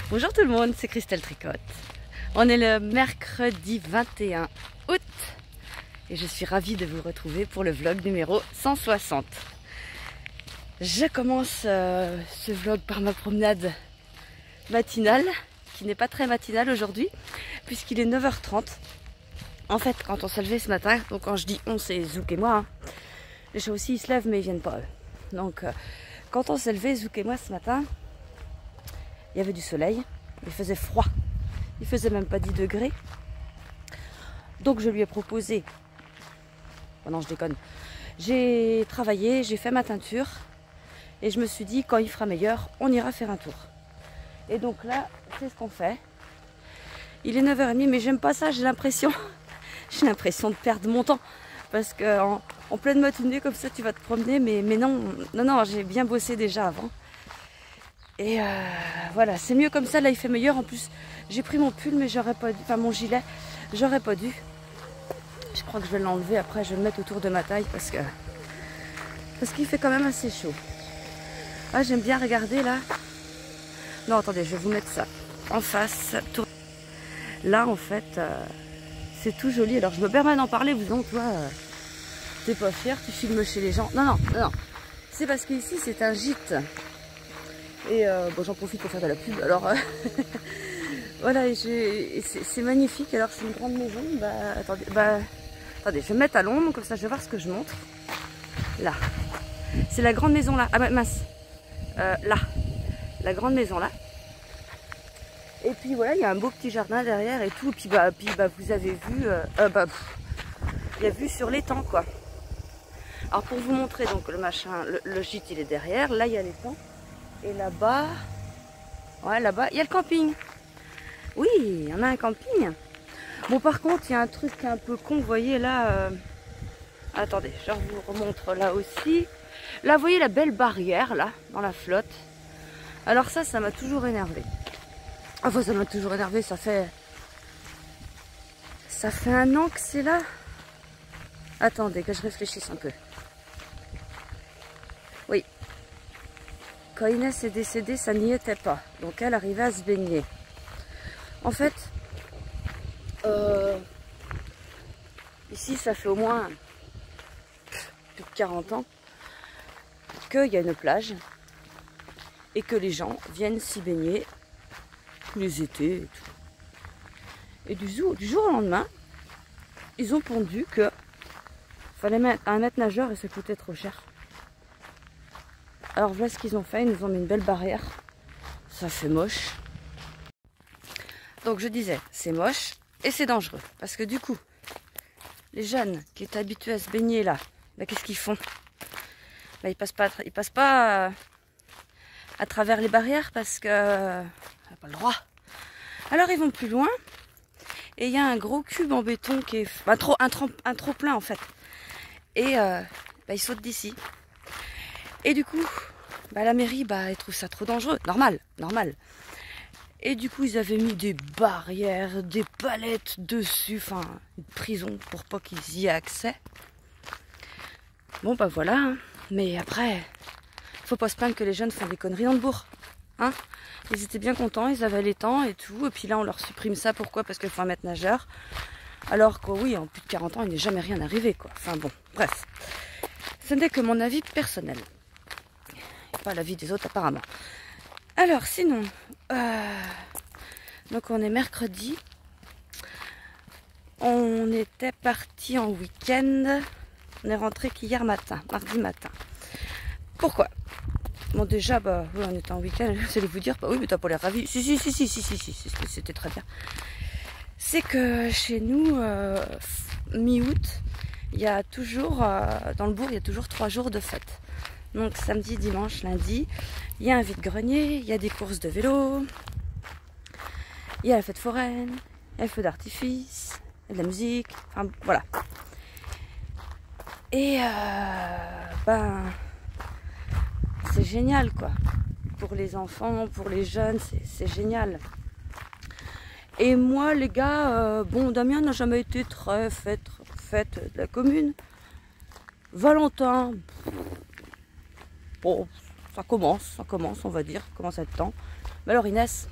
Bonjour tout le monde, c'est Christelle Tricotte. On est le mercredi 21 août et je suis ravie de vous retrouver pour le vlog numéro 160. Je commence ce vlog par ma promenade matinale, qui n'est pas très matinale aujourd'hui, puisqu'il est 9h30. En fait, quand on s'est levé ce matin, donc quand je dis on, c'est Zouk et moi, hein. Les chats aussi ils se lèvent mais ils viennent pas eux. Donc quand on s'est levé, Zouk et moi ce matin, il y avait du soleil, il faisait froid, il faisait même pas 10 degrés. Donc je lui ai proposé, oh non je déconne, j'ai travaillé, j'ai fait ma teinture et je me suis dit quand il fera meilleur, on ira faire un tour. Et donc là, c'est ce qu'on fait. Il est 9h30 mais j'aime pas ça, j'ai l'impression de perdre mon temps. Parce qu'en pleine matinée comme ça tu vas te promener, mais non, j'ai bien bossé déjà avant. Et voilà, c'est mieux comme ça, là il fait meilleur. En plus, j'ai pris mon pull, mais j'aurais pas dû, enfin mon gilet, j'aurais pas dû. Je crois que je vais l'enlever après, je vais le mettre autour de ma taille parce qu'il fait quand même assez chaud. Ah, j'aime bien regarder là. Non, attendez, je vais vous mettre ça en face. Là, en fait, c'est tout joli. Alors, je me permets d'en parler, vous en, toi, t'es pas fier, tu filmes chez les gens. Non. C'est parce qu'ici, c'est un gîte. Et bon, j'en profite pour faire de la pub. Alors, voilà, c'est magnifique. Alors, c'est une grande maison. Attendez, je vais me mettre à l'ombre, comme ça, je vais voir ce que je montre. Là. C'est la grande maison là. Ah, bah, mince. Là. La grande maison là. Et puis, voilà, il y a un beau petit jardin derrière et tout. Et puis, vous avez vu, il y a vu sur l'étang, quoi. Alors, pour vous montrer, donc, le machin, le gîte, il est derrière. Là, il y a l'étang. Et là-bas, ouais, là-bas, il y a le camping. Oui, il y en a un camping. Bon, par contre, il y a un truc un peu con, vous voyez là. Attendez, je vous remontre là aussi. Là, vous voyez la belle barrière, là, dans la flotte. Alors ça m'a toujours énervé. Enfin, ça m'a toujours énervé, ça fait 1 an que c'est là. Attendez, que je réfléchisse un peu. Oui. Quand Inès est décédée, ça n'y était pas. Donc elle arrivait à se baigner. En fait, ici, ça fait au moins plus de 40 ans qu'il y a une plage et que les gens viennent s'y baigner tous les étés et tout. Et du jour au lendemain, ils ont pondu que fallait mettre un maître nageur et ça coûtait trop cher. Alors voilà ce qu'ils ont fait, ils nous ont mis une belle barrière. Ça fait moche. Donc je disais, c'est moche et c'est dangereux. Parce que du coup, les jeunes qui étaient habitués à se baigner là, qu'est-ce qu'ils font? Ils passent pas à travers les barrières parce que on n'a pas le droit. Alors ils vont plus loin et il y a un gros cube en béton qui est un trop plein en fait. Et ils sautent d'ici. Et du coup, la mairie, elle trouve ça trop dangereux. Normal. Et du coup, ils avaient mis des barrières, des palettes dessus, enfin, une prison pour pas qu'ils y aient accès. Bon, voilà. Hein. Mais après, faut pas se plaindre que les jeunes font des conneries dans le bourg. Hein, ils étaient bien contents, ils avaient l'étang et tout. Et puis là, on leur supprime ça. Pourquoi? Parce qu'il faut un maître nageur. Alors que oui, en plus de 40 ans, il n'est jamais rien arrivé, quoi. Enfin bon, bref. Ce n'est que mon avis personnel. Et pas l'avis des autres, apparemment. Alors, sinon... donc, on est mercredi. On était parti en week-end. On est rentré qu'hier matin, mardi matin. Pourquoi? Bon, déjà, oui, on était en week-end. Vous allez vous dire, oui, mais t'as pas l'air ravi. Si, c'était très bien. C'est que chez nous, mi-août, il y a toujours, dans le bourg, il y a toujours 3 jours de fête. Donc samedi, dimanche, lundi, il y a un vide-grenier, il y a des courses de vélo, il y a la fête foraine, il y a le feu d'artifice, il y a de la musique, enfin voilà. Et c'est génial quoi. Pour les enfants, pour les jeunes, c'est génial. Et moi les gars, Damien n'a jamais été très fête de la commune. Valentin, bon, ça commence, on va dire, commence à être temps. Mais alors Inès,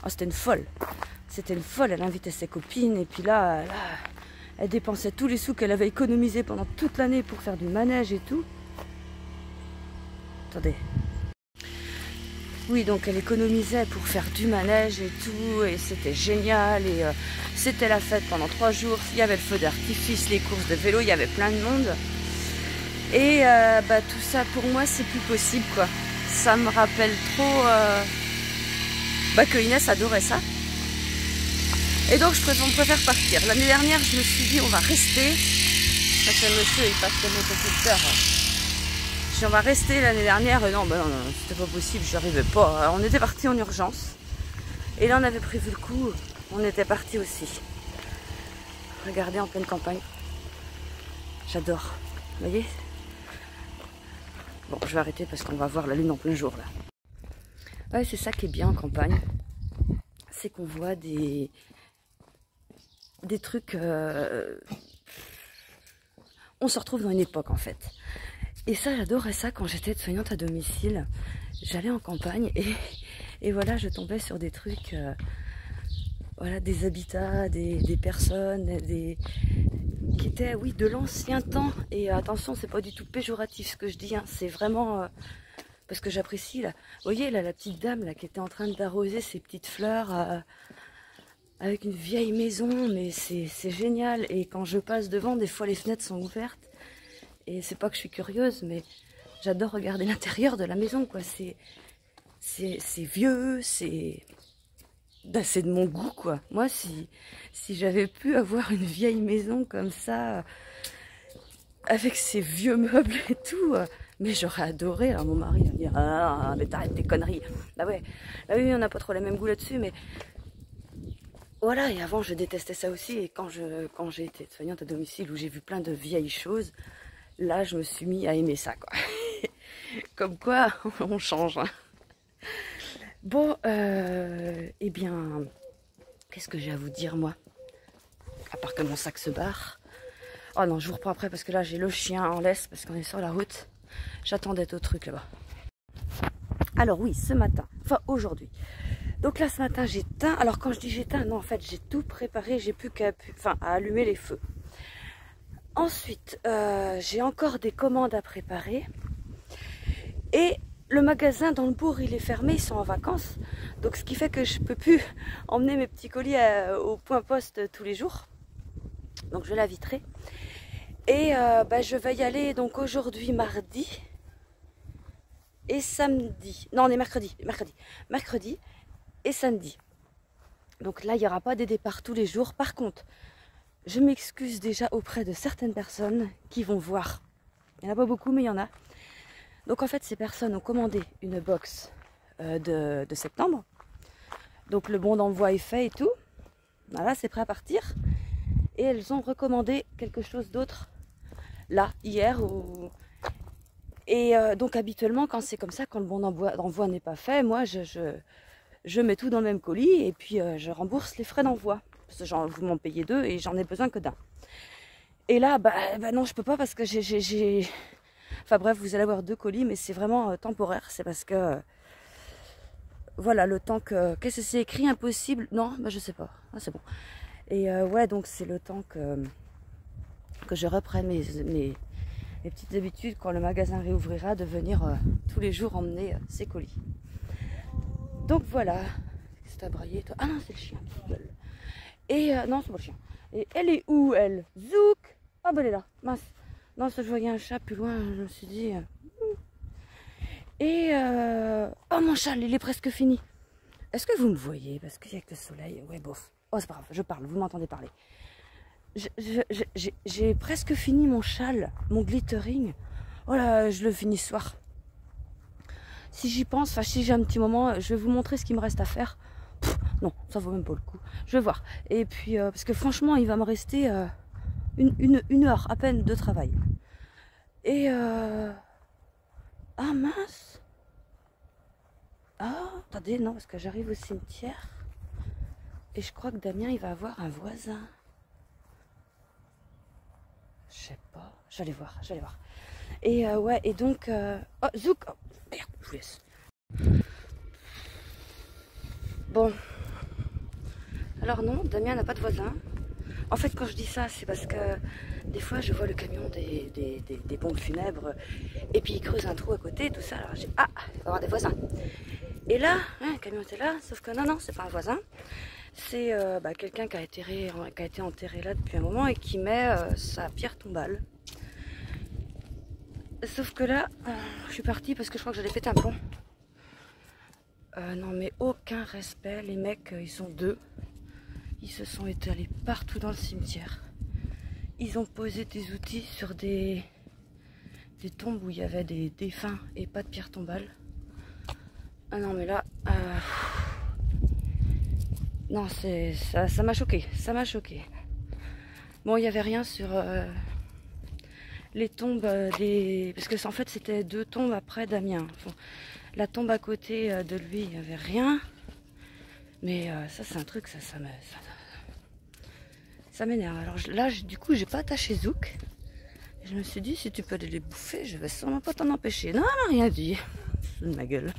oh, c'était une folle. C'était une folle, elle invitait ses copines et puis là, elle dépensait tous les sous qu'elle avait économisés pendant toute l'année pour faire du manège et tout. Attendez. Oui, donc elle économisait pour faire du manège et tout, et c'était génial, et c'était la fête pendant 3 jours. Il y avait le feu d'artifice, les courses de vélo, il y avait plein de monde. Et tout ça pour moi c'est plus possible quoi. Ça me rappelle trop que Inès adorait ça. Et donc on préfère partir. L'année dernière je me suis dit on va rester. Parce que le monsieur il passe comme motoculteur. Je dis on va rester l'année dernière. Et non, non, c'était pas possible, je n'arrivais pas. Alors, on était parti en urgence. Et là on avait prévu le coup. On était parti aussi. Regardez en pleine campagne. J'adore. Vous voyez? Bon, je vais arrêter parce qu'on va voir la lune en plein jour là. Ouais, c'est ça qui est bien en campagne. C'est qu'on voit des trucs... On se retrouve dans une époque en fait. Et ça, j'adorais ça quand j'étais soignante à domicile. J'allais en campagne et voilà, je tombais sur des trucs... voilà, des habitats, des personnes, qui étaient, oui, de l'ancien temps. Et attention, c'est pas du tout péjoratif ce que je dis, hein. C'est vraiment parce que j'apprécie là. Vous voyez là, la petite dame là qui était en train d'arroser ses petites fleurs avec une vieille maison, mais c'est génial. Et quand je passe devant, des fois les fenêtres sont ouvertes. Et c'est pas que je suis curieuse, mais j'adore regarder l'intérieur de la maison, quoi. C'est vieux, c'est de mon goût quoi. Moi si j'avais pu avoir une vieille maison comme ça avec ses vieux meubles et tout, mais j'aurais adoré. Alors mon mari va me dire ah mais t'arrêtes tes conneries. Bah ouais, là oui on n'a pas trop les mêmes goûts là-dessus, mais voilà. Et avant je détestais ça aussi, et quand j'ai été soignante à domicile où j'ai vu plein de vieilles choses, là je me suis mis à aimer ça quoi. Comme quoi on change hein. Bon, eh bien, qu'est-ce que j'ai à vous dire, moi? À part que mon sac se barre. Oh non, je vous reprends après parce que là, j'ai le chien en laisse parce qu'on est sur la route. J'attendais au truc là-bas. Alors oui, ce matin, enfin aujourd'hui. Donc là, ce matin, j'éteins. Alors quand je dis j'éteins, non, en fait, j'ai tout préparé. J'ai plus qu'à allumer les feux. Ensuite, j'ai encore des commandes à préparer. Et... le magasin dans le bourg, il est fermé, ils sont en vacances. Donc ce qui fait que je ne peux plus emmener mes petits colis au point poste tous les jours. Donc je l'inviterai. Et je vais y aller donc aujourd'hui mardi et samedi. Non, on est mercredi. Mercredi et samedi. Donc là, il n'y aura pas des départs tous les jours. Par contre, je m'excuse déjà auprès de certaines personnes qui vont voir. Il n'y en a pas beaucoup, mais il y en a. Donc en fait, ces personnes ont commandé une box de septembre. Donc le bon d'envoi est fait et tout. Voilà, c'est prêt à partir. Et elles ont recommandé quelque chose d'autre là, hier. Et donc habituellement, quand c'est comme ça, quand le bon d'envoi n'est pas fait, moi je mets tout dans le même colis et puis je rembourse les frais d'envoi. Parce que vous m'en payez 2 et j'en ai besoin que d'un. Et là, non, je peux pas parce que j'ai... Enfin bref, vous allez avoir 2 colis, mais c'est vraiment temporaire. C'est parce que... voilà, le temps que... Qu'est-ce que c'est écrit impossible? Non, je sais pas. Ah, c'est bon. Et ouais, donc c'est le temps que je reprenne mes petites habitudes quand le magasin réouvrira, de venir tous les jours emmener ces colis. Donc voilà. Qu'est-ce que t'as braillé, toi? Ah non, c'est le chien qui gueule. Et non, c'est pas le chien. Et elle est où, elle? Zouk! Ah elle est là. Mince. Non, je voyais un chat plus loin, je me suis dit... Et... oh, mon châle, il est presque fini. Est-ce que vous me voyez? Parce qu'il y a que le soleil. Ouais, bof. Oh, c'est pas grave, je parle, vous m'entendez parler. J'ai presque fini mon châle, mon glittering. Oh là, je le finis ce soir. Si j'y pense, enfin si j'ai un petit moment, je vais vous montrer ce qu'il me reste à faire. Pff, non, ça vaut même pas le coup. Je vais voir. Et puis, parce que franchement, il va me rester... une heure à peine de travail. Et ah mince. Ah, attendez, non, parce que j'arrive au cimetière. Et je crois que Damien, il va avoir un voisin. Je sais pas. J'allais voir. Et ouais, et donc... Oh, Zouk, oh, merde, je vous laisse. Bon. Alors non, Damien n'a pas de voisin. En fait, quand je dis ça, c'est parce que des fois, je vois le camion des pompes funèbres et puis il creuse un trou à côté, tout ça. Alors j'ai ah, il va y avoir des voisins. Et là, le camion était là, sauf que non, c'est pas un voisin. C'est quelqu'un qui a été enterré là depuis un moment et qui met sa pierre tombale. Sauf que là, je suis partie parce que je crois que j'allais péter un plomb. Non mais aucun respect, les mecs, ils sont deux. Ils se sont étalés partout dans le cimetière. Ils ont posé des outils sur des tombes où il y avait des défunts et pas de pierre tombale. Ah non mais là... non, ça m'a choqué, ça m'a choqué. Bon, il n'y avait rien sur les tombes des... Parce que en fait c'était 2 tombes après Damien. Enfin, la tombe à côté de lui, il n'y avait rien. Mais ça c'est un truc, ça m'énerve. Alors là, du coup, j'ai pas attaché Zouk. Je me suis dit, si tu peux aller les bouffer, je vais sûrement pas t'en empêcher. Non, elle n'a rien dit. C'est de ma gueule.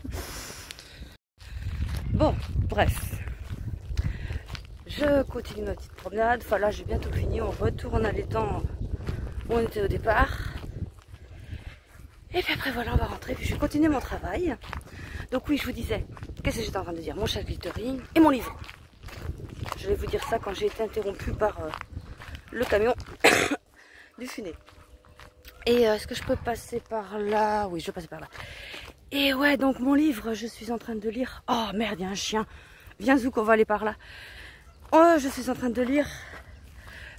Bon, bref. Je continue ma petite promenade. Enfin là, j'ai bientôt fini. On retourne à l'étang où on était au départ. Et puis après, voilà, on va rentrer. Puis je vais continuer mon travail. Donc oui, je vous disais, qu'est-ce que j'étais en train de dire? Mon charcuterie et mon livre. Je vais vous dire ça quand j'ai été interrompue par le camion du funé. Et est-ce que je peux passer par là? Oui, je vais passer par là. Et ouais, donc mon livre, je suis en train de lire... Oh merde, il y a un chien. Viens Zouk, on va aller par là. Oh, je suis en train de lire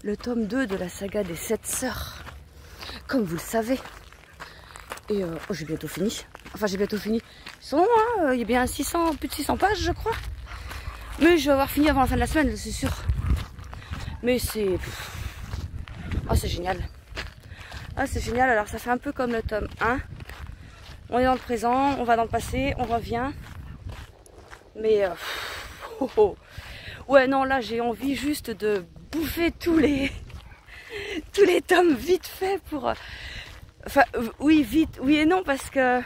le tome 2 de la saga des 7 sœurs. Comme vous le savez. Et oh, j'ai bientôt fini. Enfin, j'ai bientôt fini. Ils sont longs, hein. Il y a bien plus de 600 pages, je crois. Mais je vais avoir fini avant la fin de la semaine, c'est sûr. Mais c'est... Oh, c'est génial. Ah, c'est génial. Alors, ça fait un peu comme le tome 1. On est dans le présent, on va dans le passé, on revient. Mais... Ouais, non, là, j'ai envie juste de bouffer tous les tomes vite fait pour... Enfin, oui, vite, oui et non, parce que...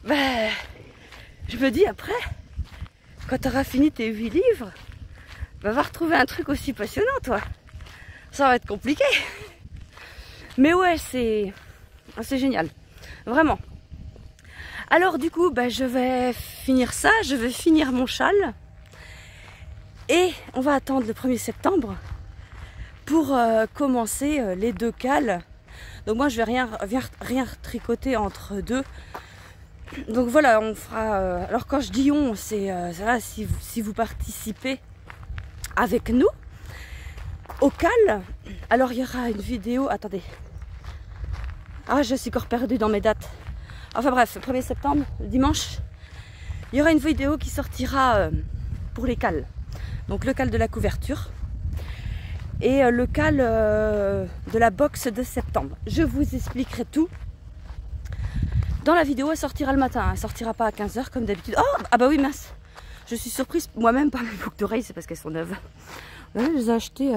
Ben... Je me dis, après... Quand tu auras fini tes 8 livres, va retrouver un truc aussi passionnant, toi. Ça va être compliqué. Mais ouais, c'est génial. Vraiment. Alors du coup, je vais finir ça. Je vais finir mon châle. Et on va attendre le 1er septembre pour commencer les 2 cales. Donc moi, je vais rien tricoter entre deux. Donc voilà, on fera... alors quand je dis on, c'est là, si vous participez avec nous au cal, alors il y aura une vidéo... Attendez. Ah, je suis encore perdue dans mes dates. Enfin bref, le 1er septembre, le dimanche, il y aura une vidéo qui sortira pour les cales. Donc le cal de la couverture et le cal de la box de septembre. Je vous expliquerai tout. Dans la vidéo, elle sortira le matin, elle sortira pas à 15 h comme d'habitude. Oh, ah bah oui, mince. Je suis surprise moi-même par mes boucles d'oreilles, c'est parce qu'elles sont neuves. Ouais, je les ai achetées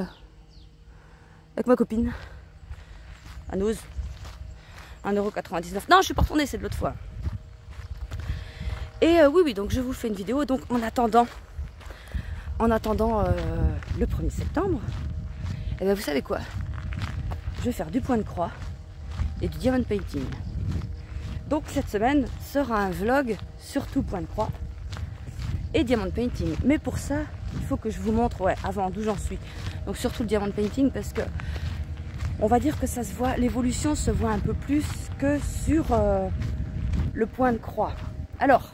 avec ma copine. À Nose. 1,99 €. Non, je suis pas retournée, c'est de l'autre fois. Et oui, donc je vous fais une vidéo. Donc en attendant le 1er septembre, et bien vous savez quoi? Je vais faire du point de croix et du diamond painting. Donc cette semaine sera un vlog surtout point de croix et diamond painting. Mais pour ça, il faut que je vous montre avant d'où j'en suis. Donc surtout le diamond painting parce que on va dire que ça se voit, l'évolution se voit un peu plus que sur le point de croix. Alors,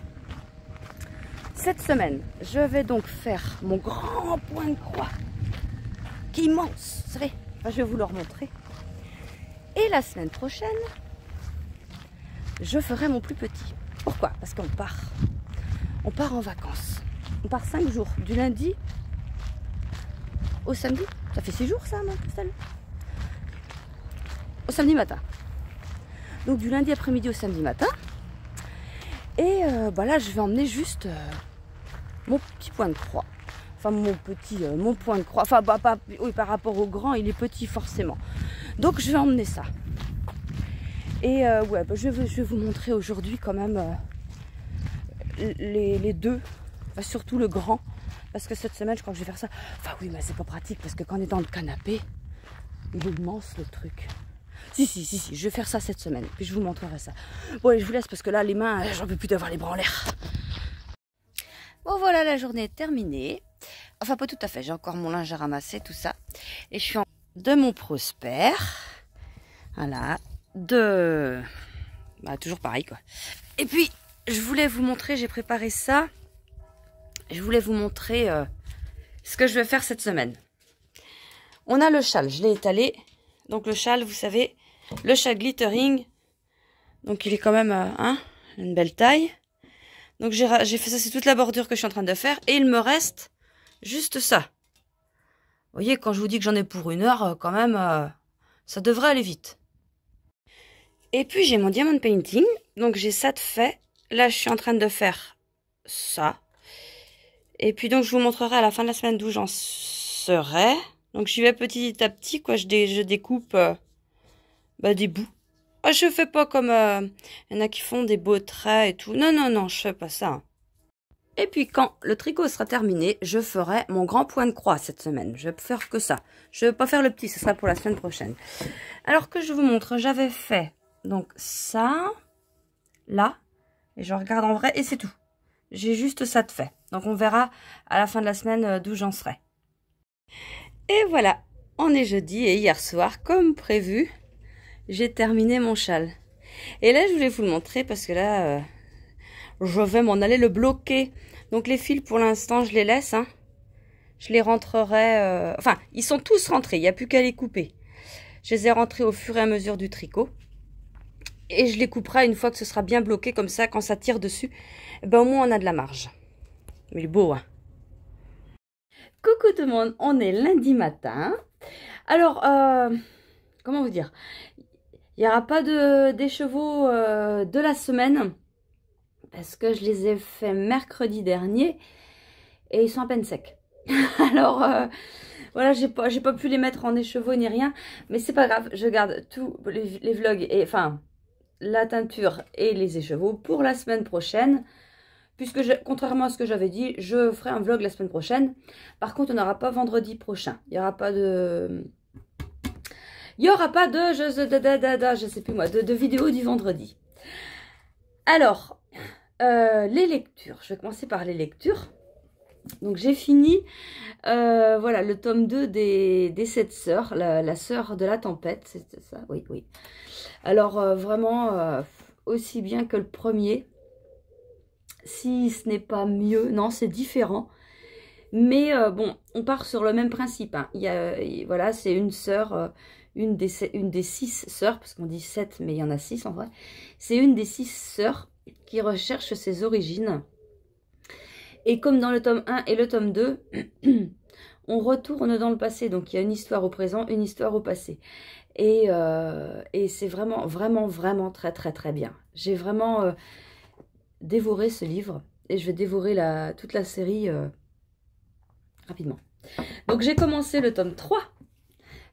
cette semaine, je vais donc faire mon grand point de croix qui est immense, vous savez. Enfin, je vais vous le remontrer. Et la semaine prochaine, je ferai mon plus petit. Pourquoi? Parce qu'on part. On part en vacances. On part 5 jours. Du lundi au samedi. Ça fait 6 jours ça, mon Christelle? Au samedi matin. Donc du lundi après-midi au samedi matin. Et là, je vais emmener juste mon petit point de croix. Enfin, mon point de croix. Enfin, oui, par rapport au grand, il est petit forcément. Donc je vais emmener ça. Et ouais, bah, je vais vous montrer aujourd'hui quand même les deux, enfin, surtout le grand, parce que cette semaine je crois que je vais faire ça. Enfin oui, mais c'est pas pratique parce que quand on est dans le canapé, il est immense le truc. Si, je vais faire ça cette semaine, puis je vous montrerai ça. Bon, allez, je vous laisse parce que là, les mains, j'en peux plus d'avoir les bras en l'air. Bon, voilà, la journée est terminée. Enfin, pas tout à fait, j'ai encore mon linge à ramasser, tout ça. Et je suis en de mon Prosper. Voilà, bah, toujours pareil, quoi. Et puis, je voulais vous montrer, j'ai préparé ça. Je voulais vous montrer ce que je vais faire cette semaine. On a le châle, je l'ai étalé. Donc le châle, vous savez, le châle glittering. Donc il est quand même une belle taille. Donc j'ai fait ça, c'est toute la bordure que je suis en train de faire. Et il me reste juste ça. Vous voyez, quand je vous dis que j'en ai pour 1 heure, quand même, ça devrait aller vite. Et puis j'ai mon diamond painting. Donc j'ai ça de fait. Là, je suis en train de faire ça. Et puis donc je vous montrerai à la fin de la semaine d'où j'en serai. Donc j'y vais petit à petit, quoi. Je découpe des bouts. Oh, je fais pas comme y en a qui font des beaux traits et tout. Non, je fais pas ça. Et puis quand le tricot sera terminé, je ferai mon grand point de croix cette semaine. Je vais faire que ça. Je vais pas faire le petit, ce sera pour la semaine prochaine. Alors que je vous montre, j'avais fait donc ça, là, et je regarde en vrai et c'est tout. J'ai juste ça de fait. Donc on verra à la fin de la semaine d'où j'en serai. Et voilà, on est jeudi et hier soir, comme prévu, j'ai terminé mon châle. Et là, je voulais vous le montrer parce que là, je vais m'en aller le bloquer. Donc les fils, pour l'instant, je les laisse. Hein. Je les rentrerai... Enfin, ils sont tous rentrés, il n'y a plus qu'à les couper. Je les ai rentrés au fur et à mesure du tricot. Et je les couperai une fois que ce sera bien bloqué, comme ça, quand ça tire dessus, ben, au moins on a de la marge. Mais il est beau, hein. Coucou tout le monde, on est lundi matin. Alors, comment vous dire? Il n'y aura pas d'écheveaux de la semaine. Parce que je les ai fait mercredi dernier. Et ils sont à peine secs. Alors, voilà, j'ai pas pu les mettre en écheveau ni rien. Mais c'est pas grave, je garde tous les vlogs, et enfin, la teinture et les écheveaux pour la semaine prochaine. Puisque, contrairement à ce que j'avais dit, je ferai un vlog la semaine prochaine. Par contre, on n'aura pas vendredi prochain. Il n'y aura pas de... je sais plus moi, de vidéo du vendredi. Alors, les lectures. Je vais commencer par les lectures. Donc, j'ai fini, voilà, le tome 2 des 7 sœurs. La sœur de la tempête, c'est ça? Oui. Alors, vraiment, aussi bien que le premier. Si ce n'est pas mieux, non, c'est différent. Mais bon, on part sur le même principe. Hein. Voilà, c'est une sœur, une des 6 sœurs, parce qu'on dit 7, mais il y en a 6 en vrai. C'est une des 6 sœurs qui recherche ses origines. Et comme dans le tome 1 et le tome 2, on retourne dans le passé. Donc il y a une histoire au présent, une histoire au passé. Et c'est vraiment très bien. J'ai vraiment... dévorer ce livre et je vais dévorer toute la série rapidement. Donc j'ai commencé le tome 3.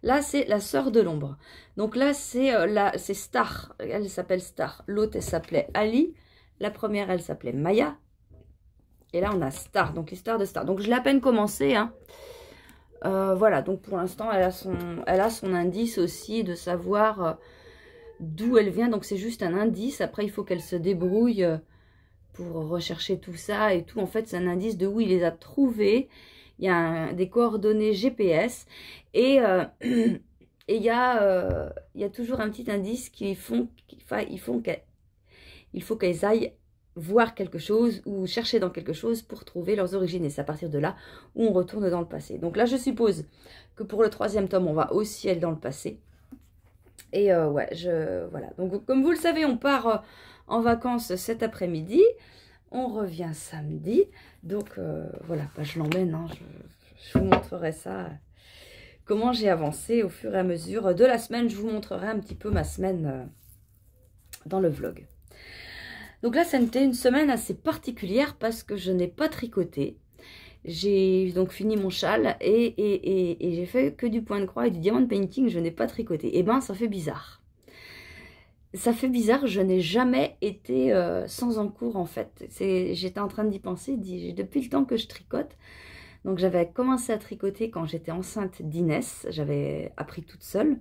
Là c'est la sœur de l'ombre. Donc là c'est Star. Elle s'appelle Star. L'autre elle s'appelait Ali. La première elle s'appelait Maya. Et là on a Star. Donc l'histoire de Star. Donc je l'ai à peine commencé. Hein. Voilà, donc pour l'instant elle a son indice aussi de savoir d'où elle vient. Donc c'est juste un indice. Après il faut qu'elle se débrouille pour rechercher tout ça et tout. En fait, c'est un indice de où il les a trouvés. Il y a des coordonnées GPS. Et il y a toujours un petit indice il faut qu'elles aillent voir quelque chose ou chercher dans quelque chose pour trouver leurs origines. Et c'est à partir de là où on retourne dans le passé. Donc là, je suppose que pour le 3e tome, on va aussi aller dans le passé. Et ouais, voilà. Donc, comme vous le savez, on part... en vacances cet après-midi, on revient samedi, donc voilà, bah, je l'emmène, hein, je vous montrerai ça, comment j'ai avancé au fur et à mesure de la semaine. Je vous montrerai un petit peu ma semaine dans le vlog. Donc là, c'était une semaine assez particulière parce que je n'ai pas tricoté. J'ai donc fini mon châle et j'ai fait que du point de croix et du diamond painting, je n'ai pas tricoté. Et ben, ça fait bizarre. ça fait bizarre, je n'ai jamais été sans encours en fait. J'étais en train d'y penser depuis le temps que je tricote. Donc j'avais commencé à tricoter quand j'étais enceinte d'Inès, j'avais appris toute seule.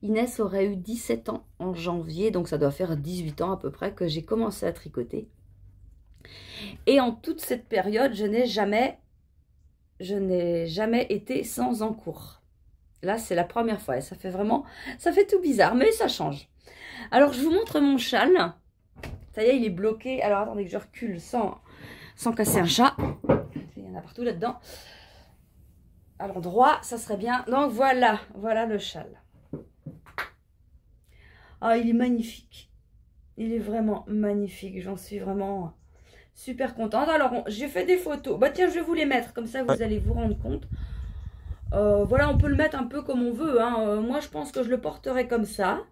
Inès aurait eu 17 ans en janvier, donc ça doit faire 18 ans à peu près que j'ai commencé à tricoter. Et en toute cette période, je n'ai jamais été sans encours. Là, c'est la première fois et ça fait tout bizarre, mais ça change. Alors, je vous montre mon châle. Ça y est, il est bloqué. Alors, attendez que je recule sans casser un chat. Il y en a partout là-dedans. À l'endroit, ça serait bien. Donc, voilà le châle. Ah, il est magnifique. Il est vraiment magnifique. J'en suis vraiment super contente. Alors, j'ai fait des photos. Bah, tiens, je vais vous les mettre. Comme ça, vous allez vous rendre compte. Voilà, on peut le mettre un peu comme on veut. Hein. Moi, je pense que je le porterai comme ça.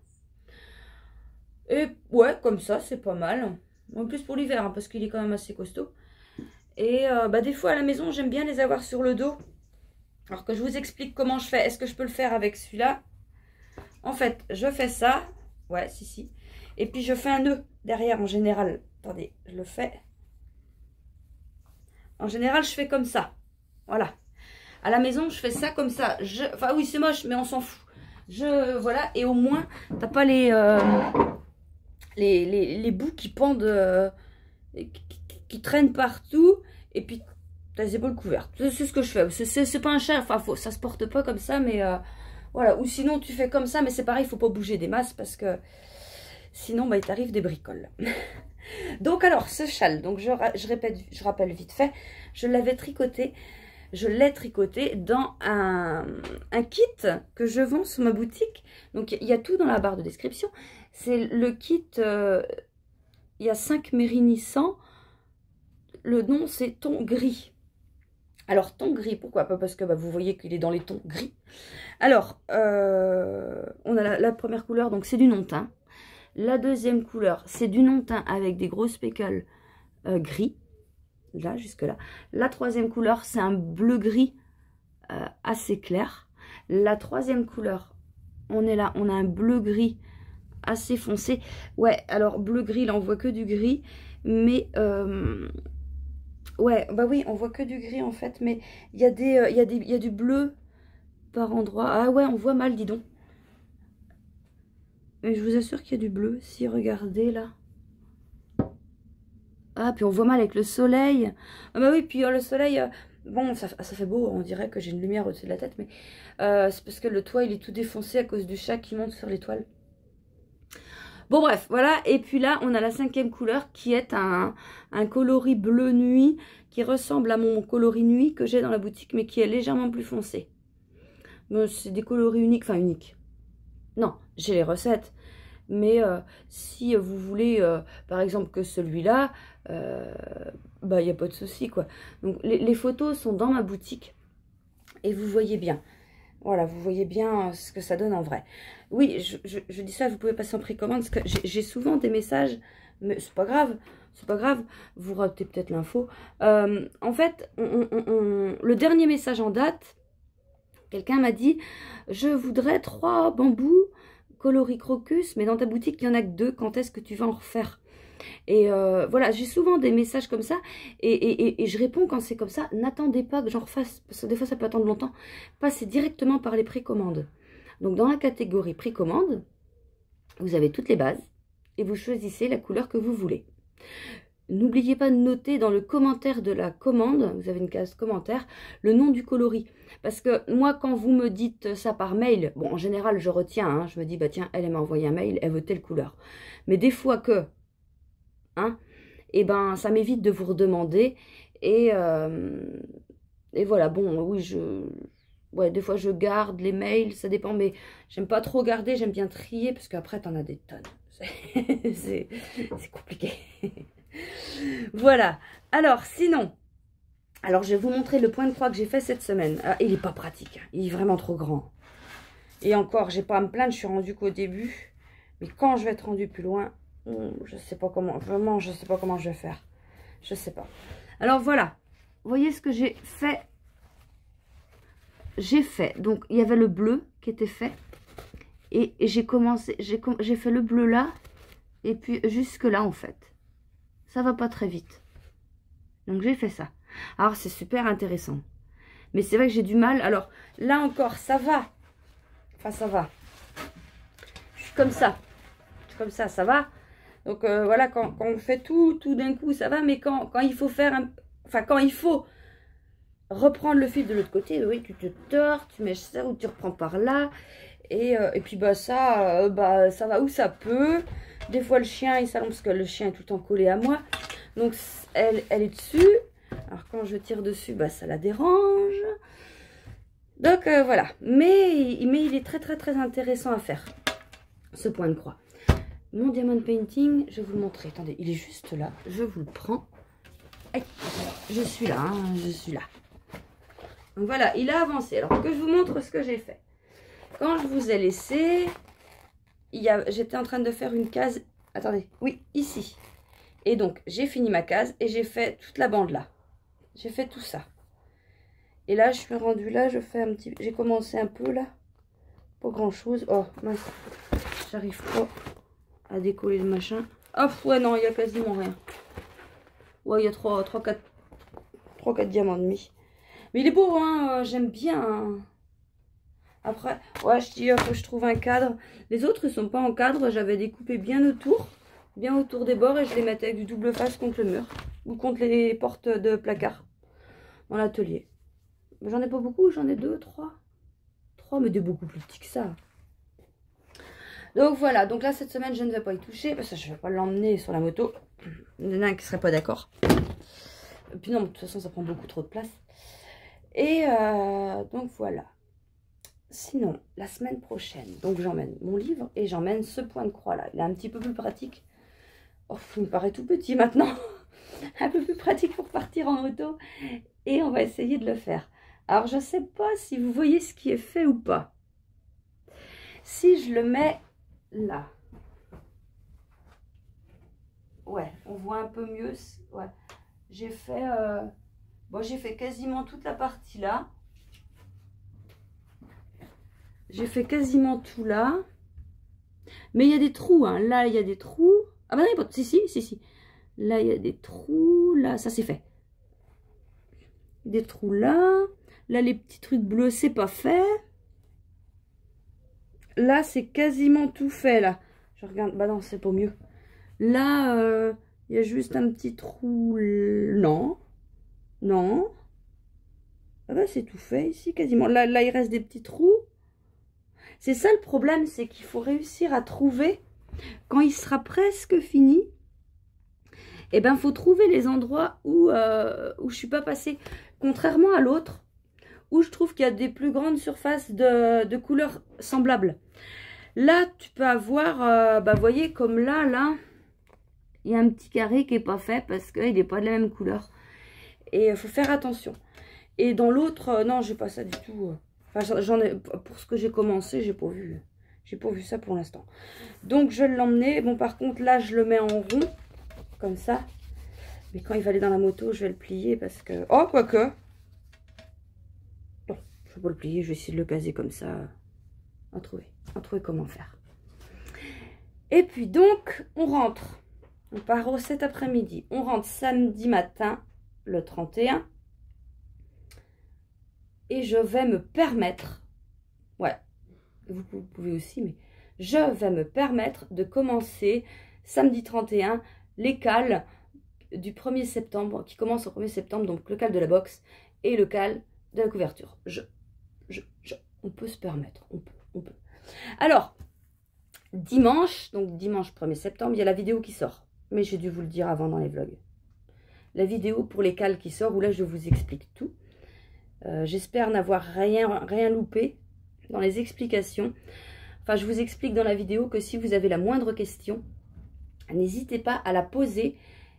Et ouais, comme ça, c'est pas mal. En plus pour l'hiver, hein, parce qu'il est quand même assez costaud. Et bah, des fois à la maison, j'aime bien les avoir sur le dos. Alors que je vous explique comment je fais. Est-ce que je peux le faire avec celui-là? En fait, je fais ça. Ouais, si. Et puis je fais un nœud derrière en général. Attendez, je le fais. En général, je fais comme ça. Voilà. À la maison, je fais ça comme ça. Enfin oui, c'est moche, mais on s'en fout. Voilà, et au moins, t'as pas les bouts qui pendent, qui traînent partout, et puis t'as les épaules couvertes. C'est ce que je fais. C'est pas un chat, enfin ça se porte pas comme ça, mais voilà. Ou sinon tu fais comme ça, mais c'est pareil, il faut pas bouger des masses parce que sinon bah, il t'arrive des bricoles. Donc alors ce châle, donc je rappelle vite fait, je l'ai tricoté dans un kit que je vends sur ma boutique. Donc il y a tout dans la barre de description. C'est le kit, il y a 5 mérines-100. Le nom c'est ton gris. Alors ton gris, pourquoi pas? Parce que bah, vous voyez qu'il est dans les tons gris. Alors, on a la première couleur, donc c'est du non-teint. La deuxième couleur, c'est du non-teint avec des grosses spécules gris. Là, jusque là. La troisième couleur, c'est un bleu-gris assez clair. La troisième couleur, on est là, on a un bleu-gris assez foncé. Ouais, alors bleu-gris, là, on voit que du gris. Mais, ouais, bah oui, on voit que du gris, en fait. Mais il y a du bleu par endroit. Ah ouais, on voit mal, dis donc. Mais je vous assure qu'il y a du bleu. Si, regardez, là. Ah, puis on voit mal avec le soleil. Ah bah oui, puis le soleil, bon, ça fait beau, on dirait que j'ai une lumière au-dessus de la tête, mais c'est parce que le toit, il est tout défoncé à cause du chat qui monte sur les toiles. Bon, bref, voilà. Et puis là, on a la cinquième couleur qui est un coloris bleu nuit qui ressemble à mon coloris nuit que j'ai dans la boutique, mais qui est légèrement plus foncé. C'est des coloris uniques, enfin uniques. Non, j'ai les recettes. Mais si vous voulez, par exemple, que celui-là, bah, il n'y a pas de souci, quoi. Donc, les photos sont dans ma boutique. Et vous voyez bien. Voilà, vous voyez bien ce que ça donne en vrai. Oui, je dis ça, vous pouvez passer en précommande, parce que j'ai souvent des messages, mais c'est pas grave. C'est pas grave, vous ratez peut-être l'info. En fait, le dernier message en date, quelqu'un m'a dit, je voudrais 3 bambous coloris crocus, mais dans ta boutique, il n'y en a que 2. Quand est-ce que tu vas en refaire? Et voilà, j'ai souvent des messages comme ça. Et je réponds quand c'est comme ça. N'attendez pas que j'en refasse, parce que des fois, ça peut attendre longtemps. Passez directement par les précommandes. Donc, dans la catégorie précommande, vous avez toutes les bases. Et vous choisissez la couleur que vous voulez. N'oubliez pas de noter dans le commentaire de la commande, vous avez une case commentaire, le nom du coloris. Parce que moi, quand vous me dites ça par mail, bon, en général, je retiens, hein, je me dis, bah tiens, elle m'a envoyé un mail, elle veut telle couleur. Mais des fois que, hein, et ben, ça m'évite de vous redemander. Et voilà, bon, oui, ouais, des fois, je garde les mails, ça dépend, mais j'aime pas trop garder, j'aime bien trier, parce qu'après, t'en as des tonnes. C'est compliqué. Voilà. Alors, sinon, alors je vais vous montrer le point de croix que j'ai fait cette semaine. Ah, il n'est pas pratique. Il est vraiment trop grand. Et encore, j'ai pas à me plaindre, je suis rendue qu'au début. Mais quand je vais être rendue plus loin, je sais pas comment. Vraiment, je sais pas comment je vais faire. Je sais pas. Alors voilà. Vous voyez ce que j'ai fait? J'ai fait. Donc, il y avait le bleu qui était fait. Et j'ai commencé, j'ai fait le bleu là, et puis jusque là en fait. Ça va pas très vite. Donc j'ai fait ça. Alors c'est super intéressant. Mais c'est vrai que j'ai du mal. Alors là encore, ça va. Enfin ça va. Je suis comme ça. Je suis comme ça va. Donc voilà, quand on fait tout d'un coup, ça va. Mais quand il faut faire un... Enfin, quand il faut reprendre le fil de l'autre côté, oui, tu te tords, tu mets ça ou tu reprends par là. Et puis bah ça va où ça peut. Des fois le chien il s'allonge parce que le chien est tout le temps collé à moi. Donc elle est dessus. Alors quand je tire dessus, bah ça la dérange. Donc voilà. Mais il est très intéressant à faire. Ce point de croix. Mon diamond painting, je vais vous le montrer. Attendez, il est juste là. Je vous le prends. Aïe, je suis là, hein, je suis là. Donc voilà, il a avancé. Alors que je vous montre ce que j'ai fait. Quand je vous ai laissé, j'étais en train de faire une case. Attendez, oui, ici. Et donc, j'ai fini ma case et j'ai fait toute la bande là. J'ai fait tout ça. Et là, je suis rendue là, je fais un petit... J'ai commencé un peu là. Pas grand chose. Oh, mince. J'arrive pas à décoller le machin. Oh, ouais, non, il y a quasiment rien. Ouais, il y a 3-4 diamants demi. Mais il est beau, hein. J'aime bien. Hein. Après, ouais, je dis, faut que je trouve un cadre. Les autres, ils sont pas en cadre. J'avais découpé bien autour des bords et je les mettais avec du double face contre le mur. Ou contre les portes de placard. Dans l'atelier. J'en ai pas beaucoup, j'en ai 2, 3. 3, mais des beaucoup plus petits que ça. Donc voilà, donc là, cette semaine, je ne vais pas y toucher. Parce que je ne vais pas l'emmener sur la moto. Il y en a un qui ne serait pas d'accord. Et puis non, de toute façon, ça prend beaucoup trop de place. Et donc voilà. Sinon, la semaine prochaine, donc j'emmène mon livre et j'emmène ce point de croix là. Il est un petit peu plus pratique. Oh, il me paraît tout petit maintenant. Un peu plus pratique pour partir en moto. Et on va essayer de le faire. Alors, je ne sais pas si vous voyez ce qui est fait ou pas. Si je le mets là. Ouais, on voit un peu mieux. Ouais. J'ai fait, j'ai fait quasiment toute la partie là. J'ai fait quasiment tout là. Mais il y a des trous. Hein. Là, il y a des trous. Ah bah non, si. Là, il y a des trous. Là, ça c'est fait. Des trous là. Là, les petits trucs bleus, c'est pas fait. Là, c'est quasiment tout fait, là. Je regarde. Bah non, c'est pas mieux. Là, il y a juste un petit trou. Non. Non. Ah bah, c'est tout fait ici, quasiment. Là, il reste des petits trous. C'est ça le problème, c'est qu'il faut réussir à trouver, quand il sera presque fini, eh ben, faut trouver les endroits où je suis pas passée. Contrairement à l'autre, où je trouve qu'il y a des plus grandes surfaces de couleurs semblables. Là, tu peux avoir, vous voyez, comme là, il y a un petit carré qui n'est pas fait parce qu'il n'est pas de la même couleur. Et il faut faire attention. Et dans l'autre, non, j'ai pas ça du tout. Enfin, j'en ai, pour ce que j'ai commencé, j'ai pas vu ça pour l'instant. Donc, je vais l'emmener. Bon, par contre, là, je le mets en rond, comme ça. Mais quand il va aller dans la moto, je vais le plier parce que... Oh, quoique. Non, je vais pas le plier, je vais essayer de le caser comme ça. On va trouver comment faire. Et puis donc, on rentre. On part cet après-midi. On rentre samedi matin, le 31. Et je vais me permettre, ouais, vous pouvez aussi, mais je vais me permettre de commencer samedi 31 les cales du 1er septembre, qui commence au 1er septembre, donc le cal de la box et le cal de la couverture. On peut se permettre, on peut. Alors, dimanche, donc dimanche 1er septembre, il y a la vidéo qui sort. Mais j'ai dû vous le dire avant dans les vlogs. La vidéo pour les cales qui sort, où là je vous explique tout. J'espère n'avoir rien loupé dans les explications. Enfin, je vous explique dans la vidéo que si vous avez la moindre question, n'hésitez pas à la poser,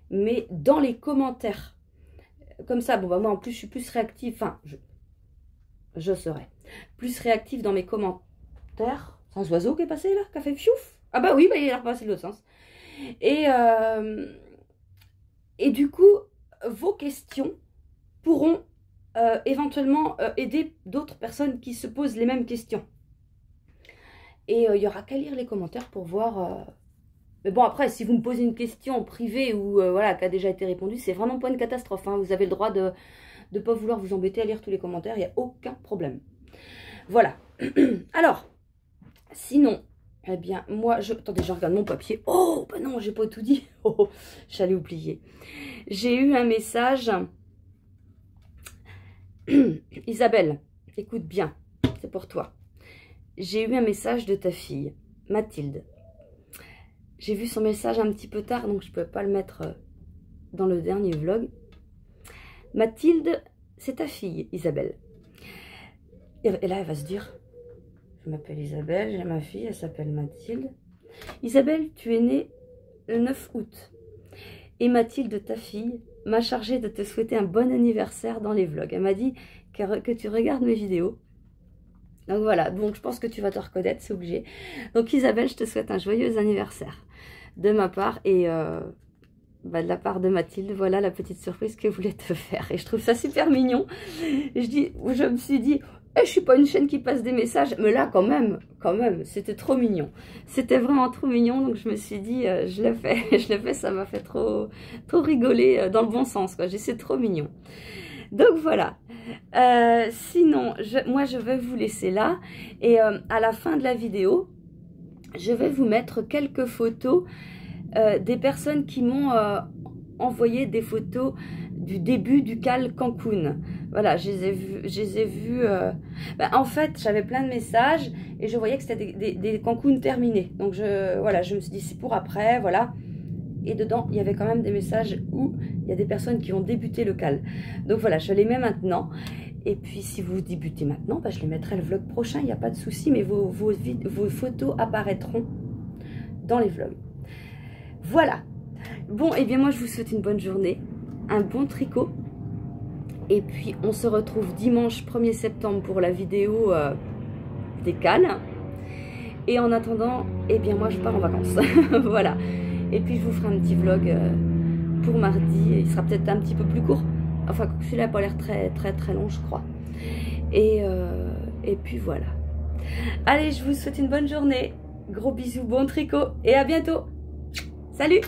mais dans les commentaires. Comme ça, bon, bah, moi en plus, je suis plus réactive. Enfin, je serai plus réactive dans mes commentaires. C'est un oiseau qui est passé là, qui a fait fiouf. Ah bah oui, bah, il est repassé de l'autre sens. Et du coup, vos questions pourront éventuellement aider d'autres personnes qui se posent les mêmes questions. Et il n'y aura qu'à lire les commentaires pour voir... Mais bon, après, si vous me posez une question en privé ou voilà, qui a déjà été répondue, c'est vraiment pas une catastrophe. Hein. Vous avez le droit de ne pas vouloir vous embêter à lire tous les commentaires, il n'y a aucun problème. Voilà. Alors, sinon, eh bien, moi, attendez, je regarde mon papier. Oh, bah non, j'ai pas tout dit. Oh, j'allais oublier. J'ai eu un message. Isabelle, écoute bien, c'est pour toi. J'ai eu un message de ta fille, Mathilde. J'ai vu son message un petit peu tard, donc je ne peux pas le mettre dans le dernier vlog. Mathilde, c'est ta fille, Isabelle. Et là, elle va se dire, je m'appelle Isabelle, j'ai ma fille, elle s'appelle Mathilde. Isabelle, tu es née le 9 août. Et Mathilde, ta fille, m'a chargée de te souhaiter un bon anniversaire dans les vlogs. Elle m'a dit que tu regardes mes vidéos. Donc voilà, donc je pense que tu vas te reconnaître, c'est obligé. Donc Isabelle, je te souhaite un joyeux anniversaire de ma part et de la part de Mathilde. Voilà la petite surprise que je voulais te faire. Et je trouve ça super mignon. Je me suis dit, je suis pas une chaîne qui passe des messages, mais là quand même, c'était trop mignon. C'était vraiment trop mignon, donc je me suis dit, je le fais, ça m'a fait trop rigoler dans le bon sens, quoi. C'est trop mignon. Donc voilà, sinon, moi je vais vous laisser là et à la fin de la vidéo, je vais vous mettre quelques photos des personnes qui m'ont envoyé des photos du début du Cal Cancun. Voilà, je les ai vus. En fait, j'avais plein de messages et je voyais que c'était des Cancun terminés. Donc voilà, je me suis dit c'est pour après, voilà. Et dedans, il y avait quand même des messages où il y a des personnes qui ont débuté le Cal. Donc voilà, je les mets maintenant. Et puis, si vous débutez maintenant, je les mettrai le vlog prochain, il n'y a pas de souci. Mais vos photos apparaîtront dans les vlogs. Voilà. Bon, et bien moi, je vous souhaite une bonne journée, un bon tricot. Et puis, on se retrouve dimanche 1er septembre pour la vidéo des Cals. Et en attendant, eh bien moi, je pars en vacances. Voilà. Et puis je vous ferai un petit vlog pour mardi. Il sera peut-être un petit peu plus court. Enfin, celui-là n'a pas l'air très long, je crois. Et puis voilà. Allez, je vous souhaite une bonne journée. Gros bisous, bon tricot et à bientôt. Salut!